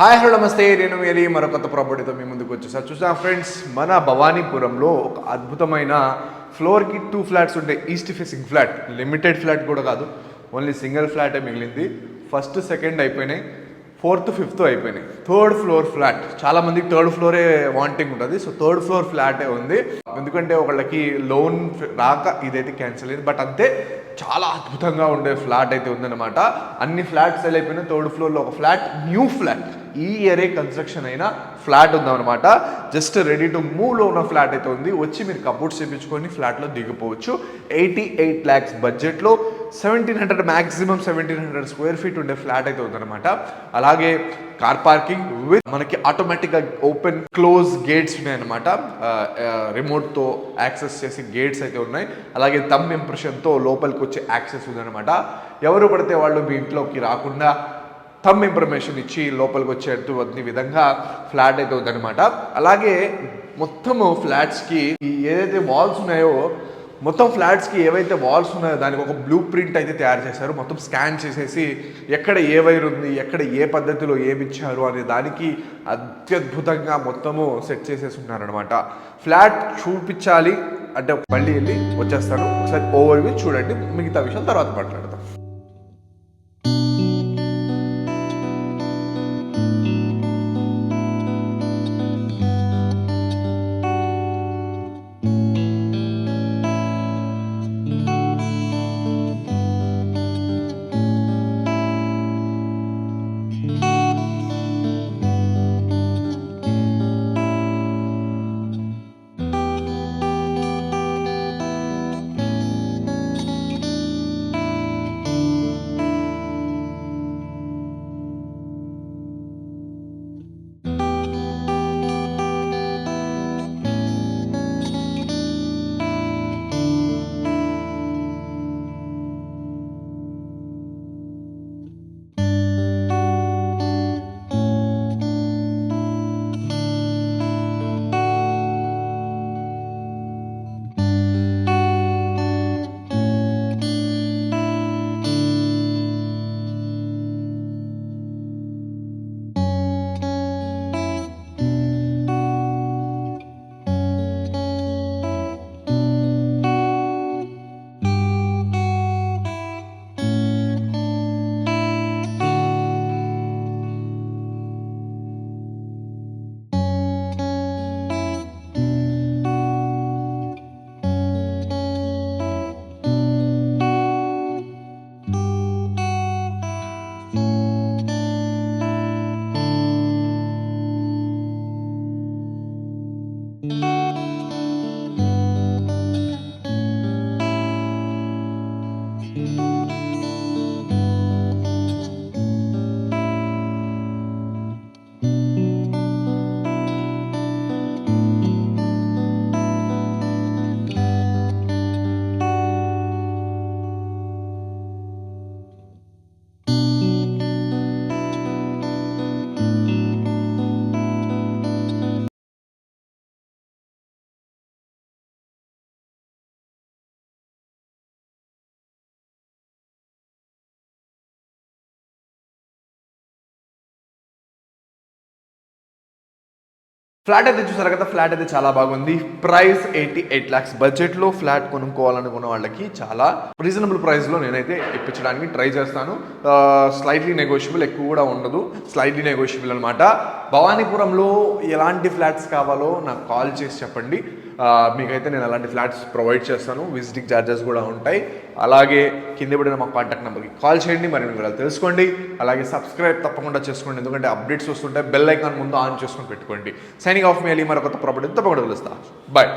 Hi hello నమస్తే, నేను మీ మరో కొత్త ప్రాపర్టీతో మీ ముందుకు వచ్చేసాను. చూసా ఫ్రెండ్స్, మన భవానీపురంలో ఒక అద్భుతమైన ఫ్లోర్కి 2 ఫ్లాట్స్ ఉంటాయి. East facing flat, limited flat కూడా కాదు, ఓన్లీ సింగిల్ ఫ్లాటే మిగిలింది. ఫస్ట్ సెకండ్ అయిపోయినాయి, 4th 5th అయిపోయినాయి. 3rd ఫ్లోర్ ఫ్లాట్, చాలా మందికి 3rd ఫ్లోరే వాంటింగ్ ఉంటుంది. సో 3rd ఫ్లోర్ ఫ్లాటే ఉంది. ఎందుకంటే ఒకళ్ళకి లోన్ రాక ఇదైతే క్యాన్సిల్ అయింది. బట్ అంతే, చాలా అద్భుతంగా ఉండే ఫ్లాట్ అయితే ఉందన్నమాట. అన్ని ఫ్లాట్స్ సెల్ అయిపోయినా 3rd ఫ్లోర్లో ఒక ఫ్లాట్, న్యూ ఫ్లాట్, ఈ ఇయరే కన్స్ట్రక్షన్ అయిన ఫ్లాట్ ఉందన్నమాట. జస్ట్ రెడీ టు మూవ్లో ఉన్న ఫ్లాట్ అయితే ఉంది. వచ్చి మీరు కబోర్డ్స్ చేయించుకొని ఫ్లాట్లో దిగిపోవచ్చు. 88 lakhs బడ్జెట్లో 1700 మ్యాక్సిమం 1700 స్క్వేర్ ఫీట్ ఉండే ఫ్లాట్ అయితే ఉందన్నమాట. అలాగే కార్ పార్కింగ్ విత్ మనకి ఆటోమేటిక్గా ఓపెన్ క్లోజ్ గేట్స్ ఉన్నాయన్నమాట. రిమోట్తో యాక్సెస్ చేసి గేట్స్ అయితే ఉన్నాయి. అలాగే థంబ్ ఇంప్రెషన్తో లోపలికి వచ్చే యాక్సెస్ ఉందన్నమాట. ఎవరు పడితే వాళ్ళు మీ ఇంట్లోకి రాకుండా థంబ్ ఇన్ఫర్మేషన్ ఇచ్చి లోపలికి వచ్చేట్టు అన్ని విధంగా ఫ్లాట్ అయితే ఉందన్నమాట. అలాగే మొత్తము ఫ్లాట్స్కి ఏదైతే వాల్స్ ఉన్నాయో, మొత్తం ఫ్లాట్స్కి ఏవైతే వాల్స్ ఉన్నాయో దానికి ఒక బ్లూ ప్రింట్ అయితే తయారు చేశారు. మొత్తం స్కాన్ చేసేసి ఎక్కడ ఏ వైర్ ఉంది, ఎక్కడ ఏ పద్ధతిలో ఏమి ఇచ్చారు అనే దానికి అత్యద్భుతంగా మొత్తము సెట్ చేసేసి ఉన్నారనమాట. ఫ్లాట్ చూపించాలి అంటే మళ్ళీ వెళ్ళి వచ్చేస్తాను. ఒకసారి ఓవర్వ్యూ చూడండి, మిగతా విషయం తర్వాత మాట్లాడతాం. ఫ్లాట్ అయితే చూసారు కదా, ఫ్లాట్ అయితే చాలా బాగుంది. ప్రైస్ 88 lakhs బడ్జెట్లో ఫ్లాట్ కొనుక్కోవాలనుకున్న వాళ్ళకి చాలా రీజనబుల్ ప్రైస్లో నేనైతే ఇప్పించడానికి ట్రై చేస్తాను. స్లైట్లీ నెగోషియబుల్, ఎక్కువ కూడా ఉండదు, స్లైట్లీ నెగోషియబుల్ అనమాట. భవానీపురంలో ఎలాంటి ఫ్లాట్స్ కావాలో నాకు కాల్ చేసి చెప్పండి. మీకైతే నేను అలాంటి ఫ్లాట్స్ ప్రొవైడ్ చేస్తాను. విజిటింగ్ ఛార్జెస్ కూడా ఉంటాయి. అలాగే కింద పడిన మా కాంటాక్ట్ నెంబర్కి కాల్ చేయండి, మరి వివరాలు తెలుసుకోండి. అలాగే సబ్స్క్రైబ్ తప్పకుండా చేసుకోండి, ఎందుకంటే అప్డేట్స్ వస్తుంటాయి. బెల్ ఐకాన్ ముందు ఆన్ చేసుకొని పెట్టుకోండి. సైనింగ్ ఆఫ్ మీ అలీ, మరొక కొత్త ప్రాపర్టీ తప్పకుండా కలుస్తా. బాయ్.